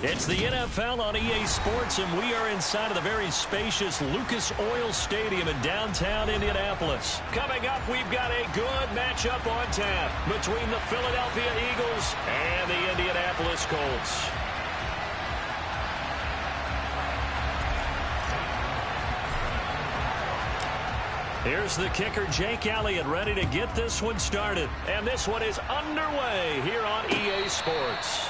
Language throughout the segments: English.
It's the NFL on EA Sports, and we are inside of the very spacious Lucas Oil Stadium in downtown Indianapolis. Coming up, we've got a good matchup on tap between the Philadelphia Eagles and the Indianapolis Colts. Here's the kicker, Jake Elliott, ready to get this one started. And this one is underway here on EA Sports.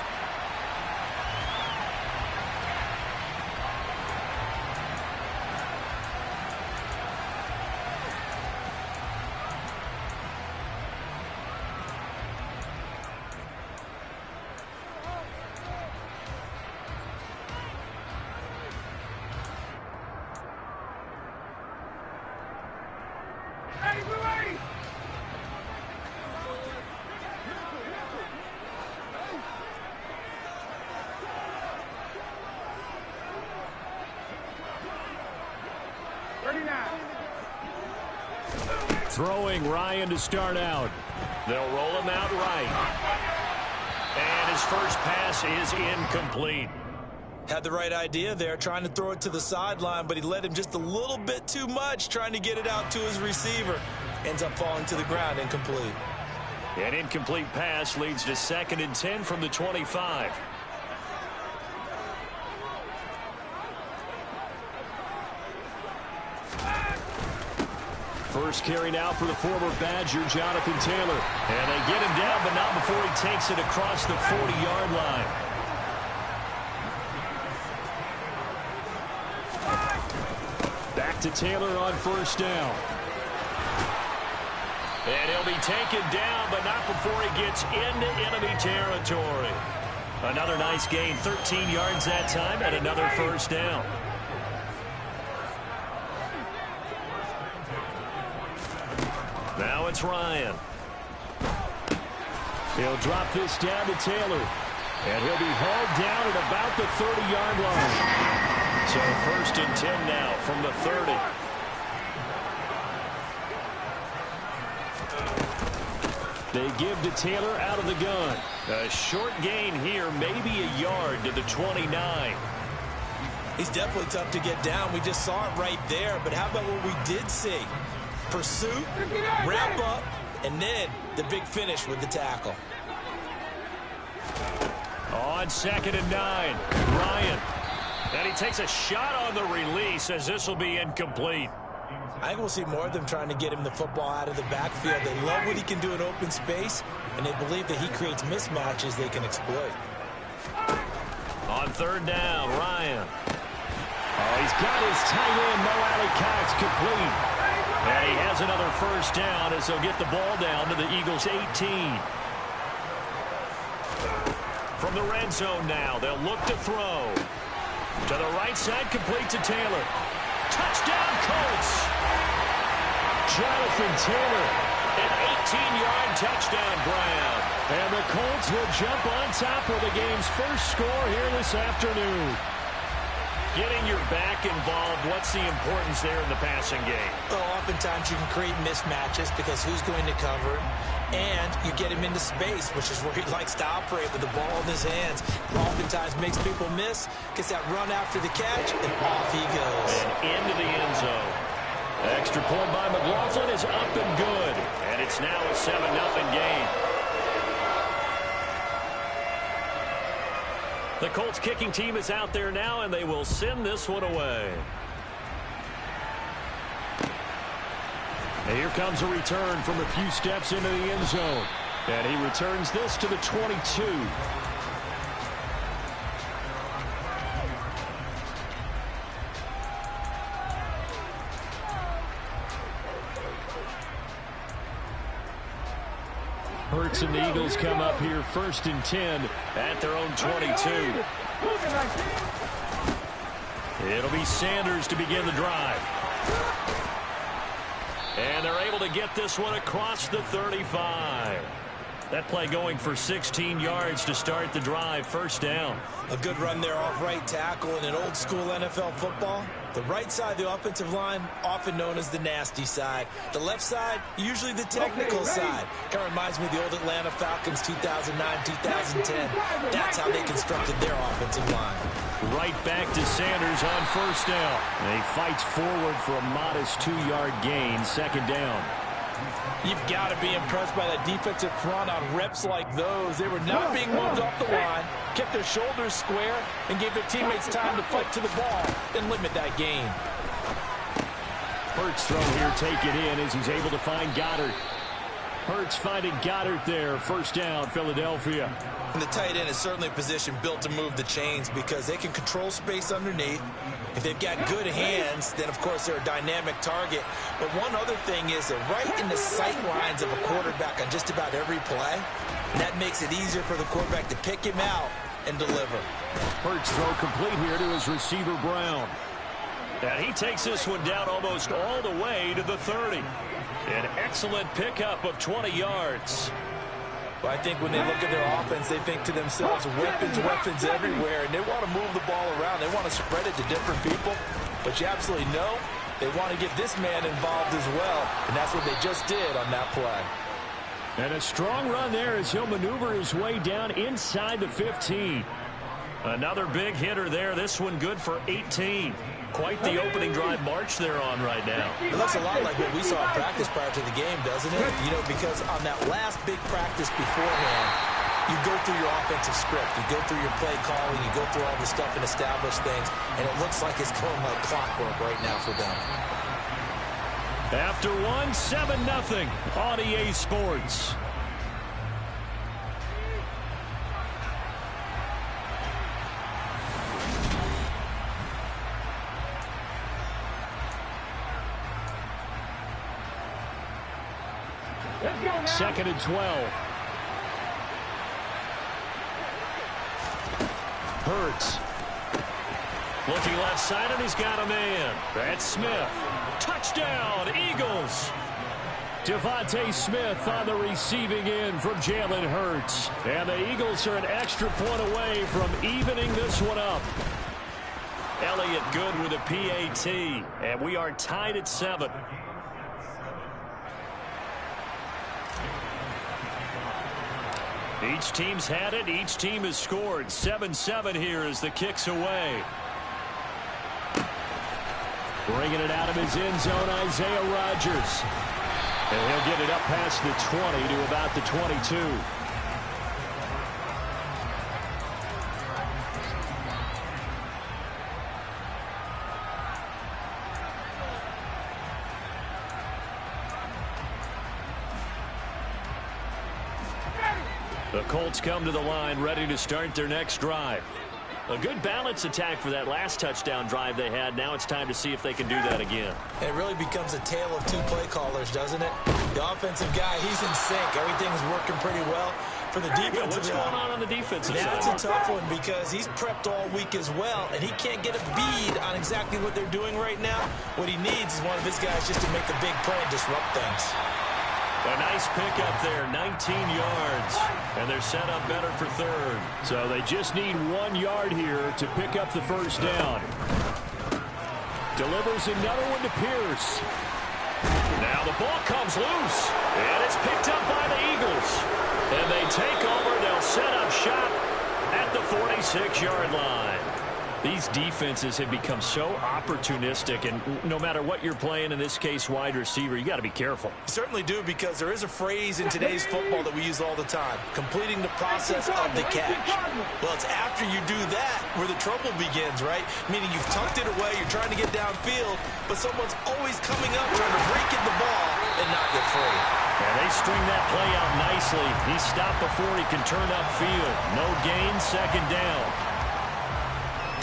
Throwing Ryan to start out. They'll roll him out right. And his first pass is incomplete. Had the right idea there, trying to throw it to the sideline, but he led him just a little bit too much, trying to get it out to his receiver. Ends up falling to the ground, incomplete. An incomplete pass leads to 2nd and 10 from the 25. First carry now for the former Badger, Jonathan Taylor. And they get him down, but not before he takes it across the 40-yard line. Back to Taylor on first down. And he'll be taken down, but not before he gets into enemy territory. Another nice gain, 13 yards that time, and another first down. Now it's Ryan. He'll drop this down to Taylor. And he'll be hauled down at about the 30-yard line. So 1st and 10 now from the 30. They give to Taylor out of the gun. A short gain here, maybe a yard to the 29. He's definitely tough to get down. We just saw it right there. But how about what we did see? Pursuit, wrap up, and then the big finish with the tackle. On 2nd and 9, Ryan. And he takes a shot on the release as this will be incomplete. I think we'll see more of them trying to get him the football out of the backfield. They love what he can do in open space, and they believe that he creates mismatches they can exploit. On 3rd down, Ryan. Oh, he's got his tight end, Mo Alley-Cox, complete. And he has another first down as they'll get the ball down to the Eagles' 18. From the red zone now, they'll look to throw. To the right side, complete to Taylor. Touchdown, Colts! Jonathan Taylor, an 18-yard touchdown grab. And the Colts will jump on top of the game's first score here this afternoon. Getting your back involved, what's the importance there in the passing game? Well, oftentimes you can create mismatches because who's going to cover him, and you get him into space, which is where he likes to operate with the ball in his hands. Oftentimes makes people miss, gets that run after the catch, and off he goes. And into the end zone. Extra point by McLaughlin is up and good, and it's now a 7-0 game. The Colts kicking team is out there now, and they will send this one away. And here comes a return from a few steps into the end zone. And he returns this to the 22. Hurts and the Eagles come up here 1st and 10 at their own 22. It'll be Sanders to begin the drive. And they're able to get this one across the 35. That play going for 16 yards to start the drive. First down. A good run there off right tackle in an old school NFL football. The right side of the offensive line, often known as the nasty side. The left side, usually the technical side. Kind of reminds me of the old Atlanta Falcons 2009, 2010. That's how they constructed their offensive line. Right back to Sanders on first down. And he fights forward for a modest 2-yard gain. Second down. You've got to be impressed by that defensive front on reps like those. They were not being moved off the line, kept their shoulders square, and gave their teammates time to fight to the ball and limit that gain. Hurts throw here, take it in as he's able to find Goddard. Hurts finding Goddard there. First down, Philadelphia. And the tight end is certainly a position built to move the chains because they can control space underneath. If they've got good hands, then, of course, they're a dynamic target. But one other thing is they're right in the sight lines of a quarterback on just about every play. And that makes it easier for the quarterback to pick him out and deliver. Hurts throw complete here to his receiver, Brown. And he takes this one down almost all the way to the 30. An excellent pickup of 20 yards. Well, I think when they look at their offense, they think to themselves, weapons, weapons everywhere, and they want to move the ball around. They want to spread it to different people, but you absolutely know they want to get this man involved as well, and that's what they just did on that play. And a strong run there as he'll maneuver his way down inside the 15. Another big hitter there. This one good for 18. Quite the opening drive march they're on right now. It looks a lot like what we saw in practice prior to the game, doesn't it? You know, because on that last big practice beforehand, you go through your offensive script. You go through your play calling. You go through all the stuff and establish things. And it looks like it's going like clockwork right now for them. After one, 7-0 on EA Sports. Second and 12. Hurts. Looking left side, and he's got a man. That's Smith. Touchdown, Eagles. Devontae Smith on the receiving end from Jalen Hurts. And the Eagles are an extra point away from evening this one up. Elliott good with a PAT. And we are tied at 7. Each team's had it. Each team has scored. 7-7 here as the kick's away. Bringing it out of his end zone, Isaiah Rodgers. And he'll get it up past the 20 to about the 22. The Colts come to the line ready to start their next drive. A good balance attack for that last touchdown drive they had. Now it's time to see if they can do that again. And it really becomes a tale of two play callers, doesn't it? The offensive guy, he's in sync. Everything's working pretty well. For the defensive what's going on the defensive side? That's a tough one because he's prepped all week as well, and he can't get a bead on exactly what they're doing right now. What he needs is one of his guys just to make a big play and disrupt things. A nice pickup there, 19 yards. And they're set up better for third. So they just need 1 yard here to pick up the first down. Delivers another one to Pierce. Now the ball comes loose. And it's picked up by the Eagles. And they take over. They'll set up shop at the 46-yard line. These defenses have become so opportunistic, and no matter what you're playing, in this case wide receiver, you got to be careful. You certainly do, because there is a phrase in today's football that we use all the time, completing the process of the catch. Well, it's after you do that where the trouble begins, right? Meaning you've tucked it away, you're trying to get downfield, but someone's always coming up trying to break at the ball and not get free. And they string that play out nicely. He stopped before he can turn upfield. No gain, second down.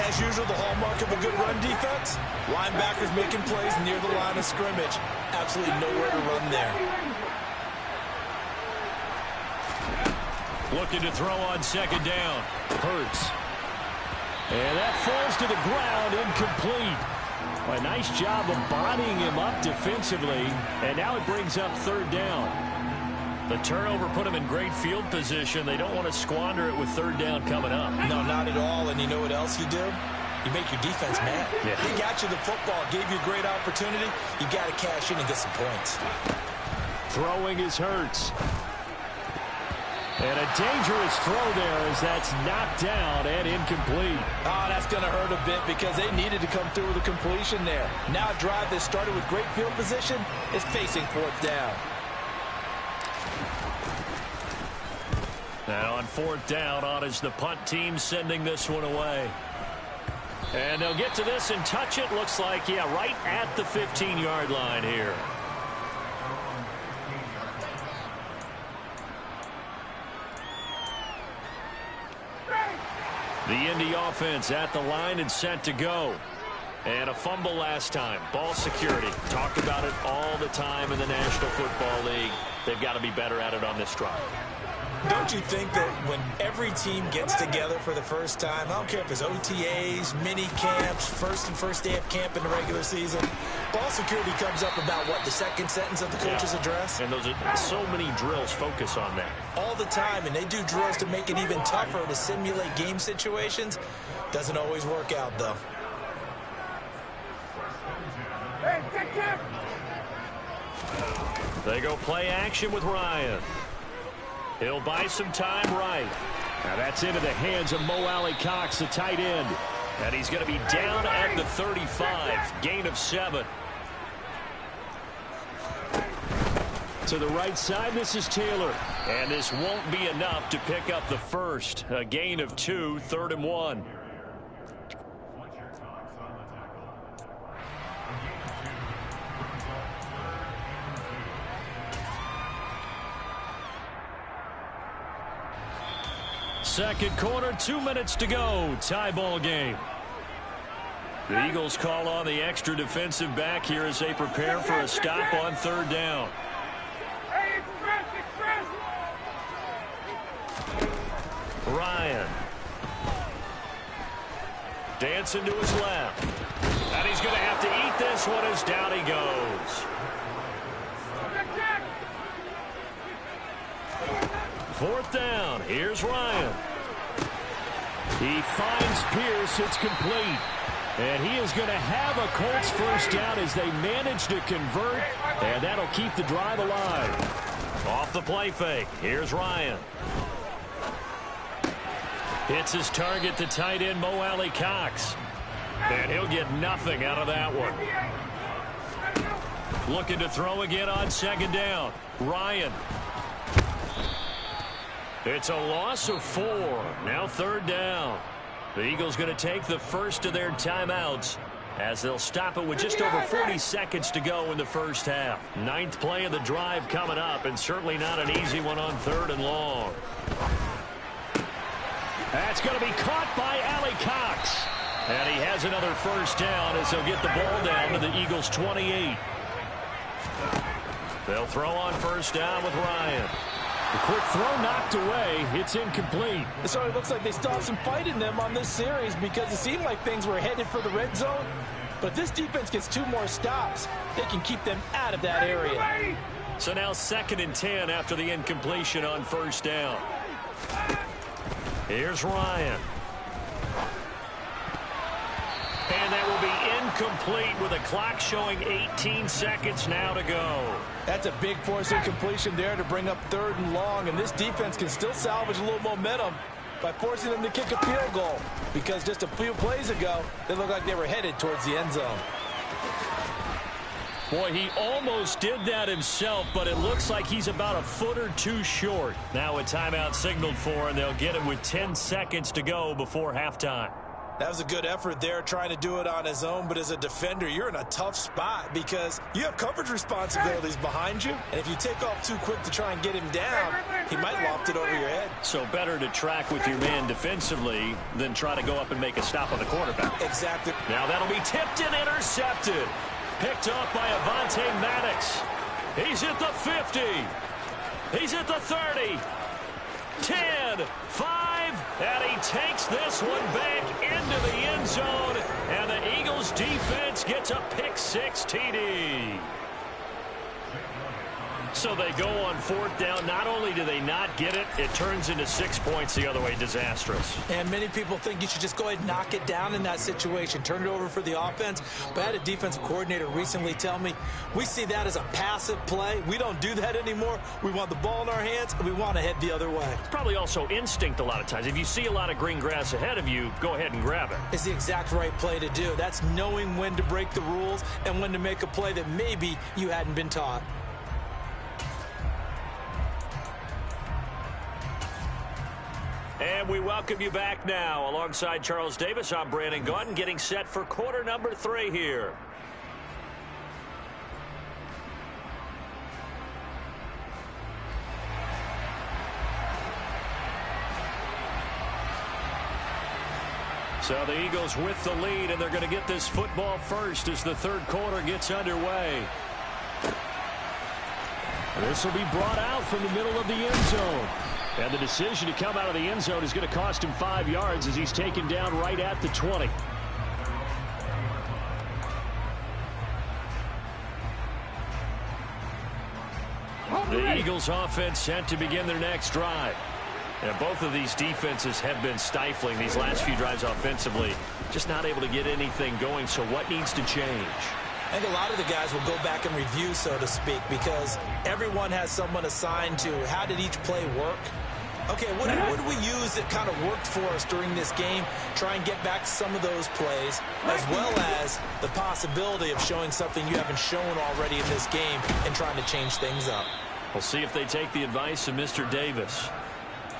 As usual, the hallmark of a good run defense, linebackers making plays near the line of scrimmage. Absolutely nowhere to run there. Looking to throw on second down. Hurts. And that falls to the ground, incomplete. A nice job of bodying him up defensively, and now it brings up third down. The turnover put them in great field position. They don't want to squander it with third down coming up. No, not at all. And you know what else you do? You make your defense mad. Yeah. They got you the football, gave you a great opportunity. You got to cash in and get some points. Throwing is Hurts. And a dangerous throw there as that's knocked down and incomplete. Oh, that's going to hurt a bit because they needed to come through with a completion there. Now a drive that started with great field position is facing fourth down. And on fourth down, on is the punt team sending this one away. And they'll get to this and touch it. Looks like, yeah, right at the 15-yard line here. The Indy offense at the line and set to go. And a fumble last time. Ball security. Talked about it all the time in the National Football League. They've got to be better at it on this drive. Don't you think that when every team gets together for the first time, I don't care if it's OTAs, mini camps, first day of camp in the regular season, ball security comes up about, what, the second sentence of the coach's address? And those are so many drills focus on that. All the time, and they do drills to make it even tougher to simulate game situations. Doesn't always work out, though. They go play action with Ryan. He'll buy some time right. Now that's into the hands of Mo Alley-Cox, the tight end. And he's going to be down at the 35. Gain of 7. To the right side, this is Taylor. And this won't be enough to pick up the first. A gain of 2, 3rd and 1. Second quarter, 2 minutes to go. Tie ball game. The Eagles call on the extra defensive back here as they prepare for a stop on third down. Ryan. Dancing to his left. And he's going to have to eat this one as down he goes. Fourth down. Here's Ryan. He finds Pierce. It's complete. And he is going to have a Colts first down as they manage to convert. And that'll keep the drive alive. Off the play fake. Here's Ryan. Hits his target, the tight end, Mo Alley-Cox. And he'll get nothing out of that one. Looking to throw again on second down. Ryan. It's a loss of 4. Now third down. The Eagles going to take the first of their timeouts as they'll stop it with just over 40 seconds to go in the first half. 9th play of the drive coming up, and certainly not an easy one on 3rd and long. That's going to be caught by Alley-Cox. And he has another first down as they'll get the ball down to the Eagles' 28. They'll throw on first down with Ryan. The quick throw knocked away. It's incomplete. So it looks like they still have some fight in them on this series because it seemed like things were headed for the red zone. But this defense gets 2 more stops. They can keep them out of that area. So now 2nd and 10 after the incompletion on first down. Here's Ryan. And that will be incomplete with a clock showing 18 seconds now to go. That's a big force incompletion there to bring up 3rd and long, and this defense can still salvage a little momentum by forcing them to kick a field goal, because just a few plays ago, they looked like they were headed towards the end zone. Boy, he almost did that himself, but it looks like he's about a foot or 2 short. Now a timeout signaled for, and they'll get him with 10 seconds to go before halftime. That was a good effort there trying to do it on his own, but as a defender, you're in a tough spot because you have coverage responsibilities behind you, and if you take off too quick to try and get him down, he might loft it over your head. So better to track with your man defensively than try to go up and make a stop on the quarterback. Exactly. Now that'll be tipped and intercepted. Picked off by Avonte Maddox. He's at the 50. He's at the 30. 10, 5, and he takes this one back into the end zone, and the Eagles defense gets a pick 6 TD. So they go on 4th down. Not only do they not get it, it turns into 6 points the other way. Disastrous. And many people think you should just go ahead and knock it down in that situation. Turn it over for the offense. But I had a defensive coordinator recently tell me, we see that as a passive play. We don't do that anymore. We want the ball in our hands, and we want to head the other way. It's probably also instinct a lot of times. If you see a lot of green grass ahead of you, go ahead and grab it. It's the exact right play to do. That's knowing when to break the rules and when to make a play that maybe you hadn't been taught. And we welcome you back now. Alongside Charles Davis, I'm Brandon Gaudin, getting set for quarter number 3 here. So the Eagles with the lead, and they're going to get this football first as the third quarter gets underway. This will be brought out from the middle of the end zone. And the decision to come out of the end zone is going to cost him 5 yards as he's taken down right at the 20. The Eagles offense set to begin their next drive. And both of these defenses have been stifling these last few drives offensively. Just not able to get anything going. So what needs to change? I think a lot of the guys will go back and review, so to speak, because everyone has someone assigned to how did each play work. Okay, what did we use that kind of worked for us during this game? Try and get back to some of those plays, as well as the possibility of showing something you haven't shown already in this game and trying to change things up. We'll see if they take the advice of Mr. Davis.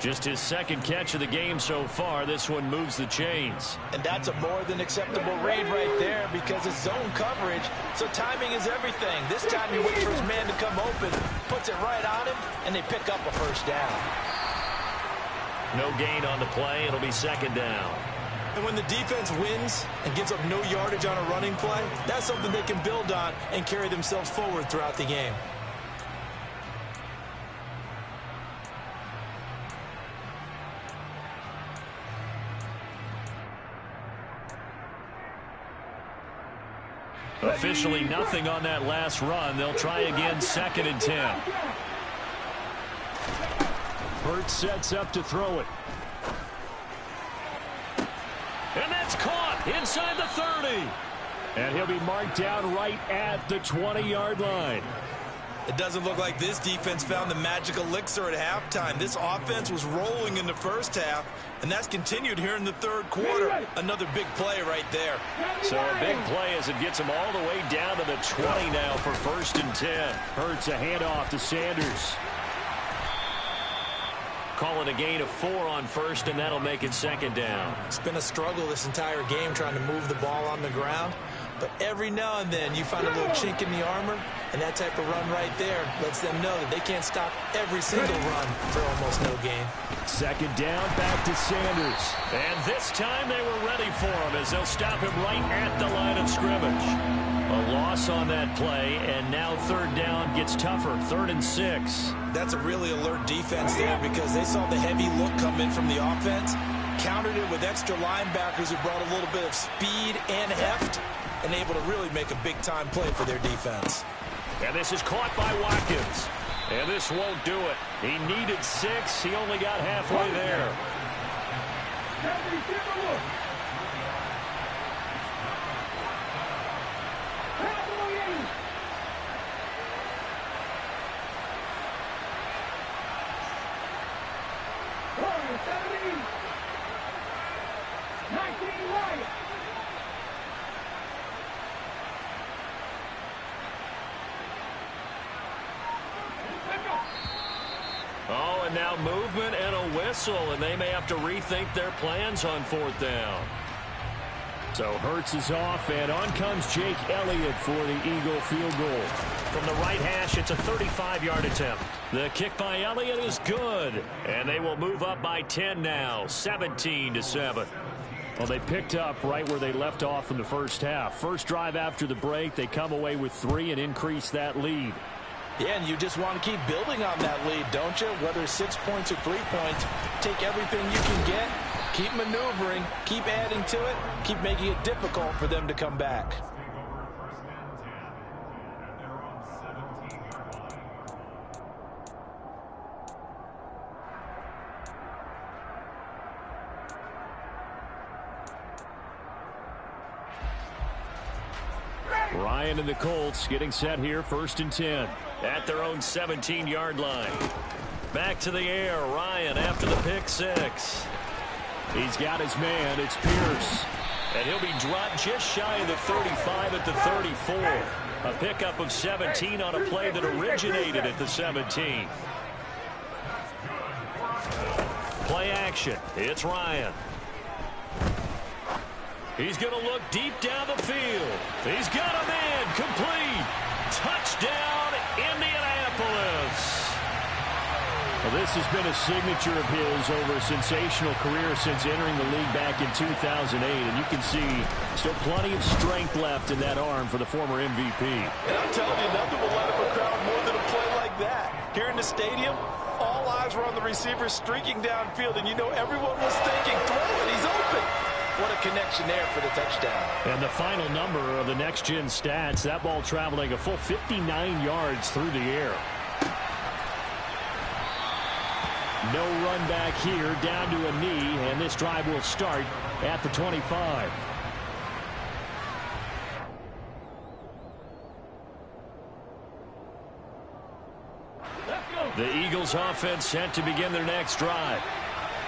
Just his second catch of the game so far. This one moves the chains. And that's a more than acceptable read right there because it's zone coverage, so timing is everything. This time he waits for his man to come open, puts it right on him, and they pick up a first down. No gain on the play. It'll be second down. And when the defense wins and gives up no yardage on a running play, that's something they can build on and carry themselves forward throughout the game. Officially nothing on that last run. They'll try again, 2nd and 10. Hurts sets up to throw it. And that's caught inside the 30. And he'll be marked down right at the 20-yard line. It doesn't look like this defense found the magic elixir at halftime. This offense was rolling in the first half, and that's continued here in the third quarter. Another big play right there. So a big play as it gets him all the way down to the 20 now for 1st and 10. Hurts a handoff to Sanders. Call it a gain of 4 on 1st, and that'll make it 2nd down. It's been a struggle this entire game trying to move the ball on the ground. But every now and then you find a little chink in the armor, and that type of run right there lets them know that they can't stop every single run for almost no gain. 2nd down, back to Sanders. And this time they were ready for him as they'll stop him right at the line of scrimmage. A loss on that play, and now 3rd down gets tougher, 3rd and 6. That's a really alert defense there because they saw the heavy look come in from the offense, countered it with extra linebackers who brought a little bit of speed and heft, and able to really make a big-time play for their defense. And this is caught by Watkins. And this won't do it. He needed 6. He only got halfway there. Oh, and now movement and a whistle, and they may have to rethink their plans on 4th down. So Hurts is off, and on comes Jake Elliott for the Eagle field goal. From the right hash, it's a 35-yard attempt. The kick by Elliott is good, and they will move up by 10 now, 17-7. Well, they picked up right where they left off in the first half. First drive after the break, they come away with 3 and increase that lead. Yeah, and you just want to keep building on that lead, don't you? Whether 6 points or 3 points, take everything you can get, keep maneuvering, keep adding to it, keep making it difficult for them to come back. Ryan and the Colts getting set here, 1st and 10. At their own 17-yard line. Back to the air. Ryan after the pick 6. He's got his man. It's Pierce. And he'll be dropped just shy of the 35 at the 34. A pickup of 17 on a play that originated at the 17. Play action. It's Ryan. He's going to look deep down the field. He's got a man. Complete. Touchdown, Indianapolis. Well, this has been a signature of his over a sensational career since entering the league back in 2008. And you can see still plenty of strength left in that arm for the former MVP. And I'm telling you, nothing will light up a crowd more than a play like that. Here in the stadium, all eyes were on the receiver streaking downfield. And you know everyone was thinking, throw it, he's open. What a connection there for the touchdown. And the final number of the next-gen stats, that ball traveling a full 59 yards through the air. No run back here, down to a knee, and this drive will start at the 25. The Eagles offense set to begin their next drive.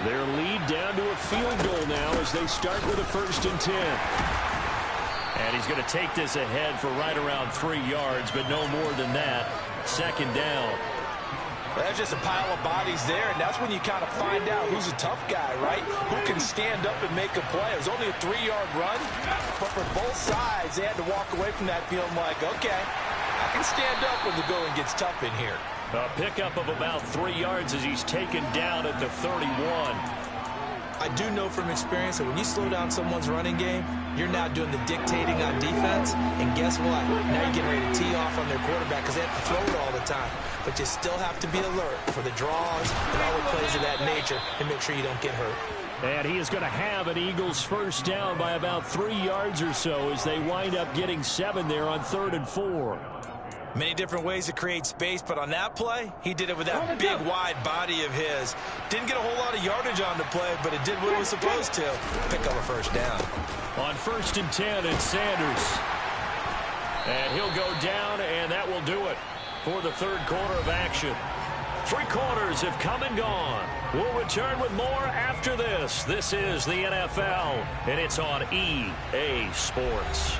Their lead down to a field goal now as they start with a 1st and 10. And he's going to take this ahead for right around 3 yards, but no more than that. 2nd down. There's just a pile of bodies there, and that's when you kind of find out who's a tough guy, right? Who can stand up and make a play. It was only a 3-yard run, but for both sides, they had to walk away from that feeling like, okay, I can stand up when the going gets tough in here. A pickup of about 3 yards as he's taken down at the 31. I do know from experience that when you slow down someone's running game, you're now doing the dictating on defense. And guess what? Now you're getting ready to tee off on their quarterback because they have to throw it all the time. But you still have to be alert for the draws and all the plays of that nature and make sure you don't get hurt. And he is going to have an Eagles 1st down by about 3 yards or so as they wind up getting 7 there on 3rd and 4. Many different ways to create space, but on that play, he did it with that big, wide body of his. Didn't get a whole lot of yardage on the play, but it did what it was supposed to. Pick up a 1st down. On 1st and 10, it's Sanders. And he'll go down, and that will do it for the 3rd quarter of action. 3 quarters have come and gone. We'll return with more after this. This is the NFL, and it's on EA Sports.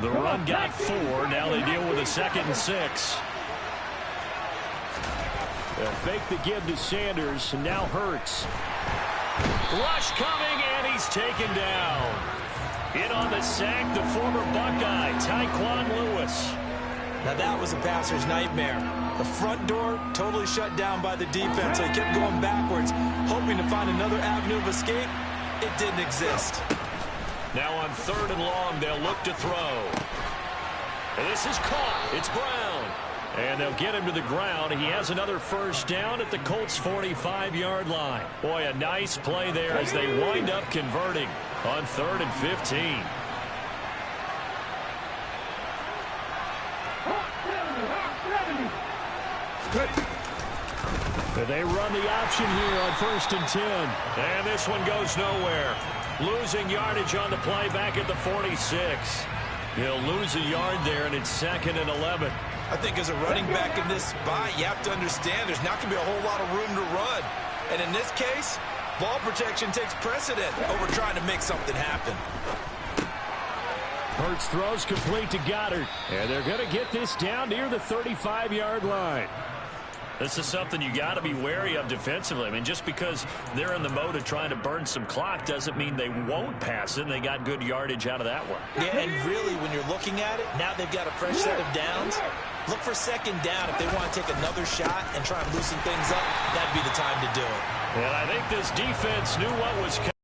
The run got 4. Now they deal with a 2nd and 6. They'll fake the give to Sanders. And now Hurts. Rush coming, and he's taken down. In on the sack, the former Buckeye, Tyquan Lewis. Now that was a passer's nightmare. The front door totally shut down by the defense. They kept going backwards, hoping to find another avenue of escape. It didn't exist. Now on 3rd and long, they'll look to throw. And this is caught. It's Brown. And they'll get him to the ground. He has another 1st down at the Colts' 45-yard line. Boy, a nice play there as they wind up converting on 3rd and 15. They run the option here on 1st and 10. And this one goes nowhere. Losing yardage on the play back at the 46. He'll lose a yard there, and it's 2nd and 11. I think as a running back in this spot, you have to understand there's not going to be a whole lot of room to run. And in this case, ball protection takes precedent over trying to make something happen. Hurts throws complete to Goddard. And they're going to get this down near the 35-yard line. This is something you got to be wary of defensively. I mean, just because they're in the mode of trying to burn some clock doesn't mean they won't pass it. And they got good yardage out of that one. Yeah, and really, when you're looking at it, now they've got a fresh set of downs. Look for 2nd down. If they want to take another shot and try and loosen things up, that'd be the time to do it. And I think this defense knew what was coming.